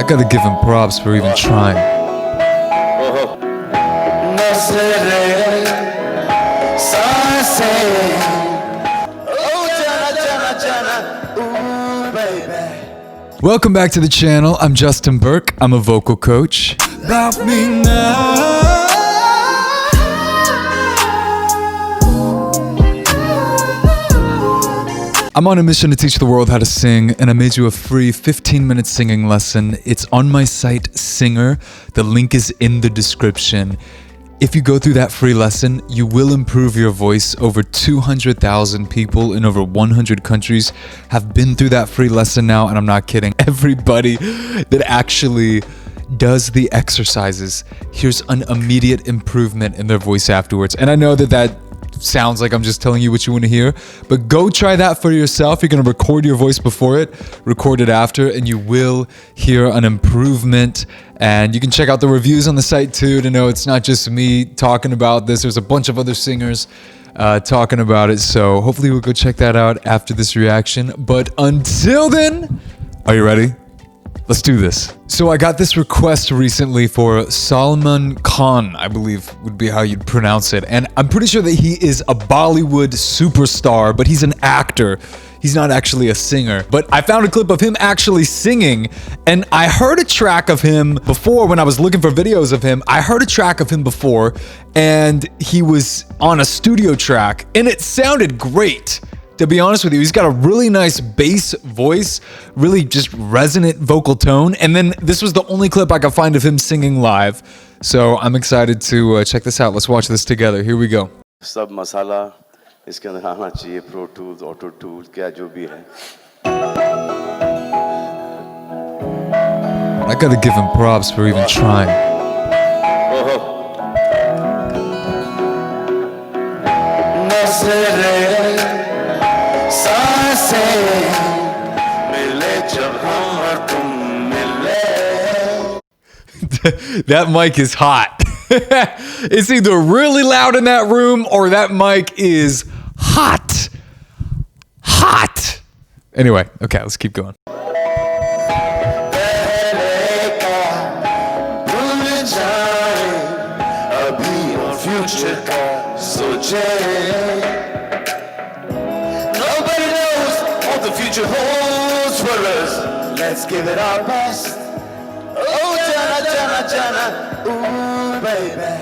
gotta give him props for even trying. Welcome back to the channel. I'm Justin Burke. I'm a vocal coach. About me now. I'm on a mission to teach the world how to sing, and I made you a free 15-minute singing lesson. It's on my site, Singer. The link is in the description. If you go through that free lesson, you will improve your voice. Over 200,000 people in over 100 countries have been through that free lesson now, and I'm not kidding. Everybody that actually does the exercises hears an immediate improvement in their voice afterwards. And I know that sounds like I'm just telling you what you want to hear, but go try that for yourself. You're going to record your voice before it, record it after, and you will hear an improvement. And you can check out the reviews on the site too to know it's not just me talking about this. There's a bunch of other singers talking about it. So hopefully we'll go check that out after this reaction. But until then, are you ready? Let's do this. So I got this request recently for Salman Khan, I believe would be how you'd pronounce it. And I'm pretty sure that he is a Bollywood superstar, but he's an actor. He's not actually a singer. But I found a clip of him actually singing, and I heard a track of him before when I was looking for videos of him. I heard a track of him before, and he was on a studio track, and it sounded great. To be honest with you, he's got a really nice bass voice, really just resonant vocal tone. And then this was the only clip I could find of him singing live. So I'm excited to check this out. Let's watch this together. Here we go. सब मसाला इसके अंदर आना चाहिए, Pro Tools, Autotune, क्या जो भी है. I gotta give him props for even trying. That mic is hot. It's either really loud in that room or that mic is hot. Hot. Anyway, okay, let's keep going. Nobody knows what the future holds for us. Let's give it our best. Oh, Jana, Jana, Jana, ooh, baby.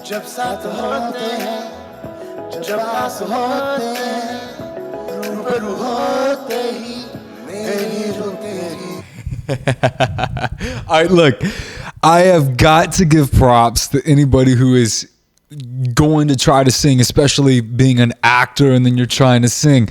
जब साथ होते हैं, जब पास होते हैं, रूबरू होते ही मेरी रूह तेरी. All right, look, I have got to give props to anybody who is going to try to sing, especially being an actor and then you're trying to sing.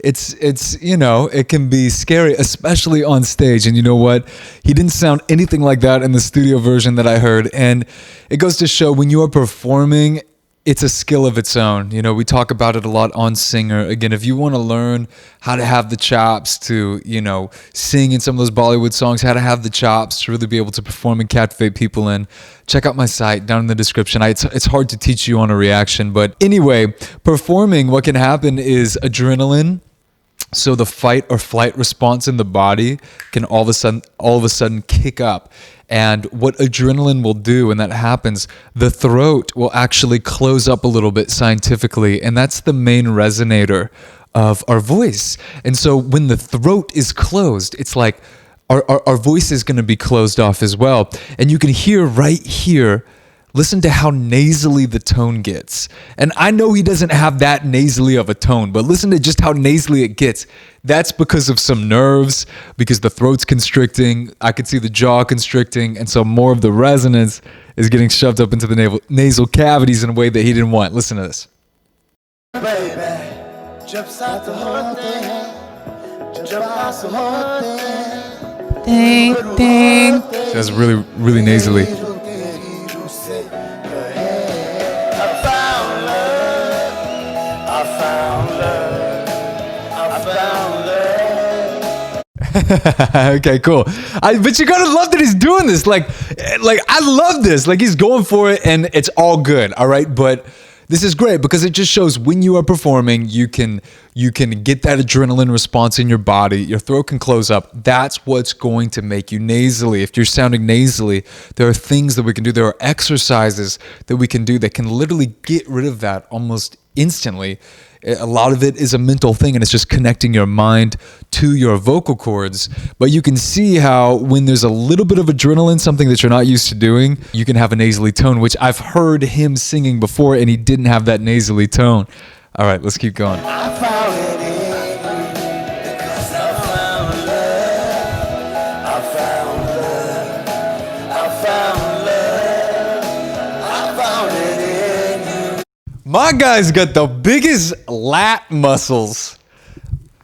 It's you know, it can be scary, especially on stage. And you know what? He didn't sound anything like that in the studio version that I heard. And it goes to show when you are performing, it's a skill of its own. You know, we talk about it a lot on Singer. Again, if you want to learn how to have the chops to, you know, sing in some of those Bollywood songs, how to have the chops to really be able to perform and captivate people in, check out my site down in the description. It's hard to teach you on a reaction. But anyway, performing, what can happen is adrenaline. So the fight or flight response in the body can all of a sudden kick up. And what adrenaline will do when that happens, the throat will actually close up a little bit scientifically. And that's the main resonator of our voice. And so when the throat is closed, it's like our voice is going to be closed off as well. And you can hear right here, listen to how nasally the tone gets. And I know he doesn't have that nasally of a tone, but listen to just how nasally it gets. That's because of some nerves, because the throat's constricting. I could see the jaw constricting. And so more of the resonance is getting shoved up into the nasal cavities in a way that he didn't want. Listen to this. Ding, ding. That's really, really nasally. Okay, cool. But you gotta love that he's doing this. Like I love this. Like he's going for it, and it's all good. All right, but This is great because it just shows when you are performing, you can get that adrenaline response in your body. Your throat can close up. That's what's going to make you nasally. If you're sounding nasally, there are things that we can do. There are exercises that we can do that can literally get rid of that almost instantly. A lot of it is a mental thing, and it's just connecting your mind to your vocal cords. But you can see how when there's a little bit of adrenaline, something that you're not used to doing, you can have a nasally tone, which I've heard him singing before, and he didn't have that nasally tone. All right, let's keep going. I found it in you because I found love. I found love. I found love. I found it in you. My guy's got the biggest lat muscles.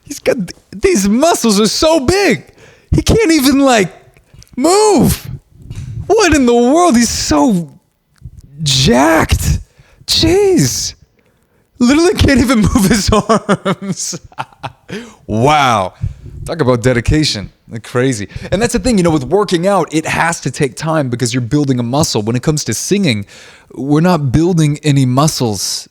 He's got these muscles are so big. He can't even like move. What in the world? He's so jacked. Jeez. Literally can't even move his arms. Wow. Talk about dedication. Like crazy. And that's the thing, with working out, it has to take time because you're building a muscle. When it comes to singing, we're not building any muscles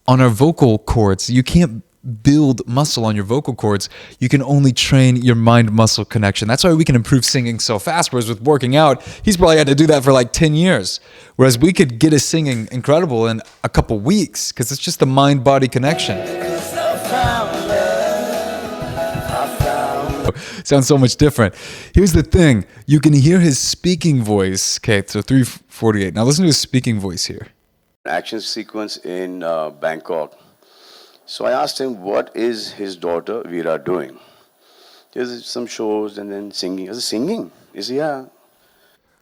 on our vocal cords. You can't build muscle on your vocal cords. You can only train your mind-muscle connection. That's why we can improve singing so fast. Whereas with working out, he's probably had to do that for like 10 years. Whereas we could get his singing incredible in a couple weeks because it's just the mind-body connection. Sounds so much different. Here's the thing. You can hear his speaking voice. Okay, so 348. Now listen to his speaking voice here. Action sequence in Bangkok. So I asked him, what is his daughter Veera doing? There's some shows and then singing. I said, singing? He said, yeah.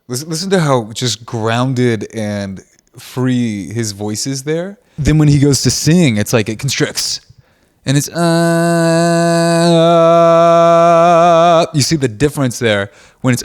Listen to how just grounded and free his voice is there. Then when he goes to sing, it's like it constricts. And it's, you see the difference there. When it's,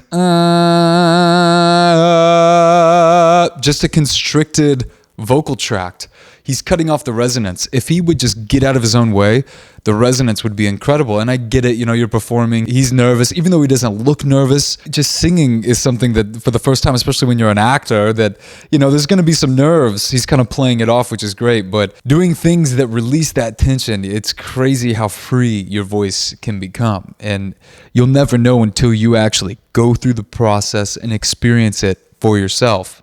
just a constricted vocal tract. He's cutting off the resonance. If he would just get out of his own way, the resonance would be incredible. And I get it, you're performing. He's nervous, even though he doesn't look nervous. Just singing is something that for the first time, especially when you're an actor, that, there's going to be some nerves. He's kind of playing it off, which is great. But doing things that release that tension, it's crazy how free your voice can become. And you'll never know until you actually go through the process and experience it for yourself.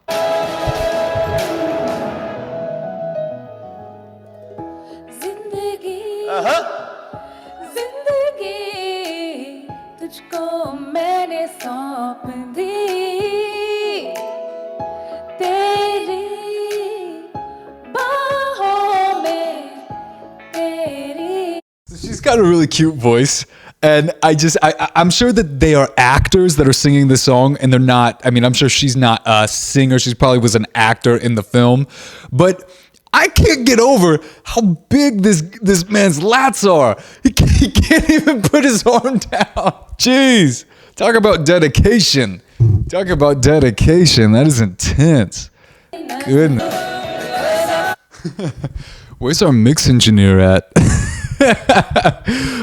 She's got a really cute voice. And I'm sure that they are actors that are singing this song, and they're not, I'm sure she's not a singer. She probably was an actor in the film. But I can't get over how big this man's lats are. He can't even put his arm down. Jeez. Talk about dedication. Talk about dedication. That is intense. Goodness. Where's our mix engineer at?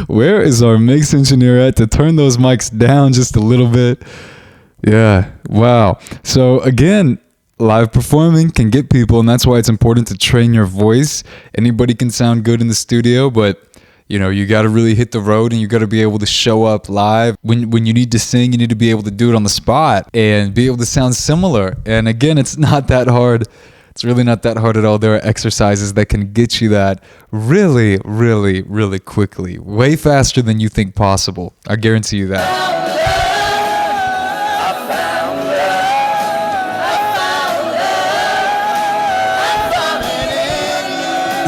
Where is our mix engineer at to turn those mics down just a little bit? Yeah. Wow. So again, live performing can get people, and that's why it's important to train your voice. Anybody can sound good in the studio, but you got to really hit the road, and you got to be able to show up live. When you need to sing, you need to be able to do it on the spot and be able to sound similar. And again, it's not that hard. It's really not that hard at all. There are exercises that can get you that really, really, really quickly. Way faster than you think possible. I guarantee you that.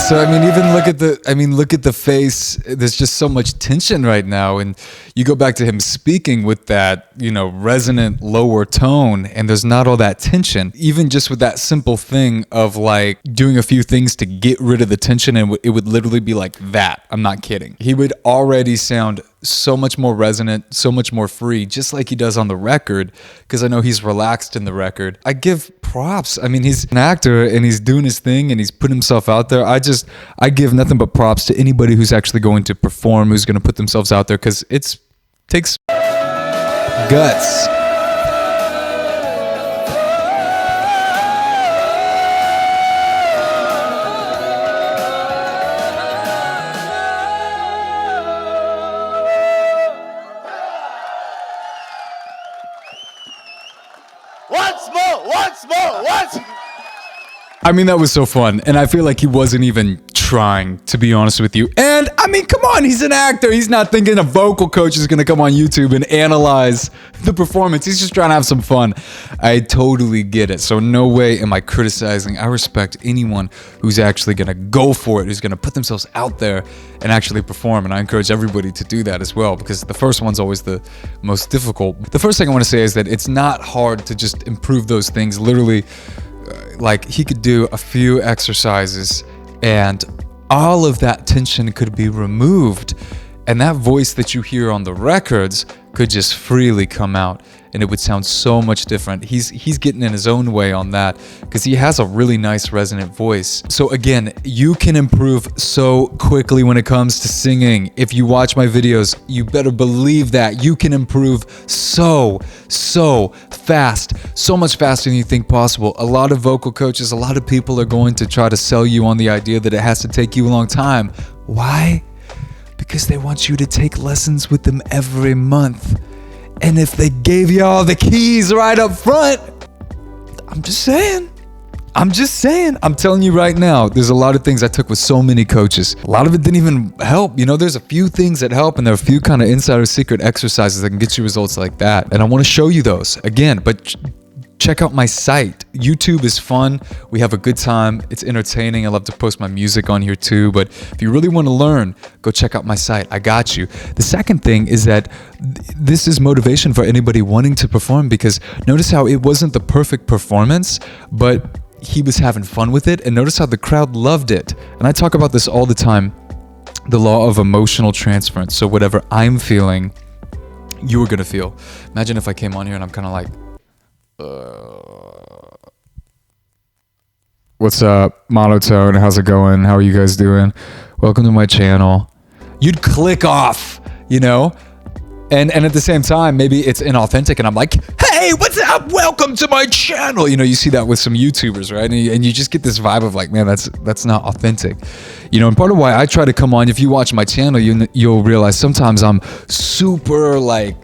So even look at the face. There's just so much tension right now, and you go back to him speaking with that, resonant lower tone, and there's not all that tension. Even just with that simple thing of like doing a few things to get rid of the tension, and it would literally be like that. I'm not kidding. He would already sound so much more resonant, so much more free, just like he does on the record, because I know he's relaxed in the record. I give props. He's an actor and he's doing his thing and he's putting himself out there. I give nothing but props to anybody who's actually going to perform, who's going to put themselves out there, because it takes guts. once more. I mean, that was so fun. And I feel like he wasn't even trying, to be honest with you. And I mean, come on, he's an actor. He's not thinking a vocal coach is going to come on YouTube and analyze the performance. He's just trying to have some fun. I totally get it. So no way am I criticizing. I respect anyone who's actually going to go for it, who's going to put themselves out there and actually perform. And I encourage everybody to do that as well, because the first one's always the most difficult. The first thing I want to say is that it's not hard to just improve those things. Literally, like, he could do a few exercises and all of that tension could be removed, and that voice that you hear on the records could just freely come out, and it would sound so much different. He's getting in his own way on that because he has a really nice resonant voice. So again, you can improve so quickly when it comes to singing. If you watch my videos, you better believe that you can improve so fast, so much faster than you think possible. A lot of vocal coaches, a lot of people are going to try to sell you on the idea that it has to take you a long time. Why? Because they want you to take lessons with them every month. And if they gave you all the keys right up front, I'm just saying. I'm telling you right now, there's a lot of things I took with so many coaches. A lot of it didn't even help. You know, there's a few things that help, and there are a few kind of insider secret exercises that can get you results like that. And I want to show you those again, but check out my site. YouTube is fun. We have a good time. It's entertaining. I love to post my music on here too. But if you really want to learn, go check out my site. I got you. The second thing is that this is motivation for anybody wanting to perform, because notice how it wasn't the perfect performance, but he was having fun with it. And notice how the crowd loved it. And I talk about this all the time, the law of emotional transference. So whatever I'm feeling, you were going to feel. Imagine if I came on here and I'm kind of like, what's up, monotone? How's it going? How are you guys doing? Welcome to my channel. You'd click off, you know? And at the same time, maybe it's inauthentic and I'm like, hey, what's up? Welcome to my channel. You know, you see that with some YouTubers, right? And you just get this vibe of like, man, that's not authentic. You know, and part of why I try to come on, if you watch my channel, you'll realize sometimes I'm super like,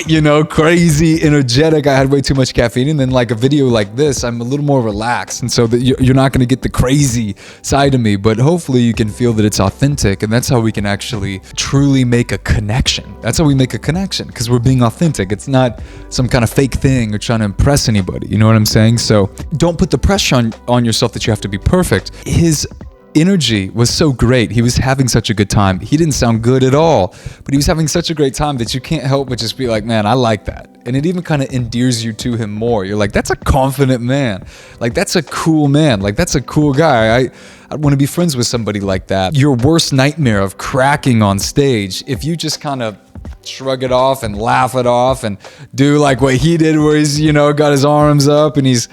you know, crazy, energetic. I had way too much caffeine. And then like a video like this, I'm a little more relaxed. And so that you're not going to get the crazy side of me, but hopefully you can feel that it's authentic. And that's how we can actually truly make a connection. That's how we make a connection, because we're being authentic. It's not some kind of fake thing or trying to impress anybody. You know what I'm saying? So don't put the pressure on yourself that you have to be perfect. His energy was so great. He was having such a good time. He didn't sound good at all, but he was having such a great time that you can't help but just be like, man, I like that. And it even kind of endears you to him more. You're like, that's a confident man. Like, that's a cool man. Like, that's a cool guy. I want to be friends with somebody like that. Your worst nightmare of cracking on stage, if you just kind of shrug it off and laugh it off and do like what he did, where he's, you know, got his arms up and he's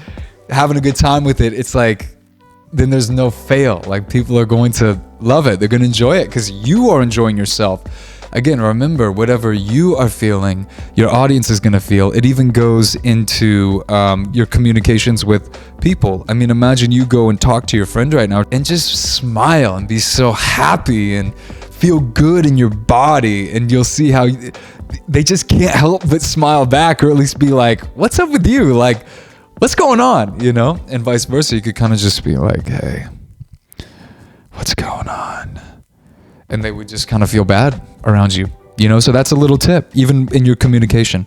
having a good time with it, it's like, then there's no fail. Like, people are going to love it. They're going to enjoy it because you are enjoying yourself. Again, remember, whatever you are feeling, your audience is going to feel. It even goes into your communications with people. I mean, imagine you go and talk to your friend right now and just smile and be so happy and feel good in your body. And you'll see how they just can't help but smile back, or at least be like, what's up with you? Like, what's going on, you know? And vice versa, you could kind of just be like, hey, what's going on? And they would just kind of feel bad around you, you know? So that's a little tip, even in your communication.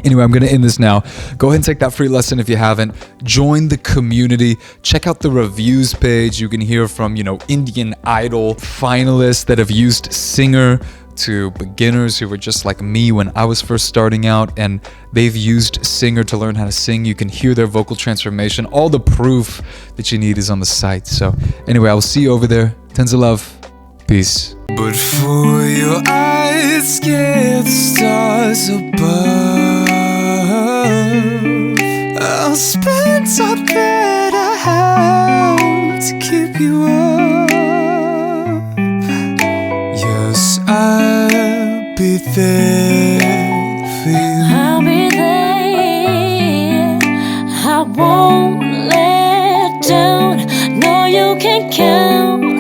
Anyway, I'm going to end this now. Go ahead and take that free lesson if you haven't. Join the community. Check out the reviews page. You can hear from, you know, Indian Idol finalists that have used Singer, to beginners who were just like me when I was first starting out, and they've used Singer to learn how to sing. You can hear their vocal transformation. All the proof that you need is on the site. So anyway, I will see you over there. Tons of love. Peace. But for your eyes, scare the stars above. I'll spend all that I have to keep you up. Yes, I'll be there for you. I'll be there. I won't let down. No, you can count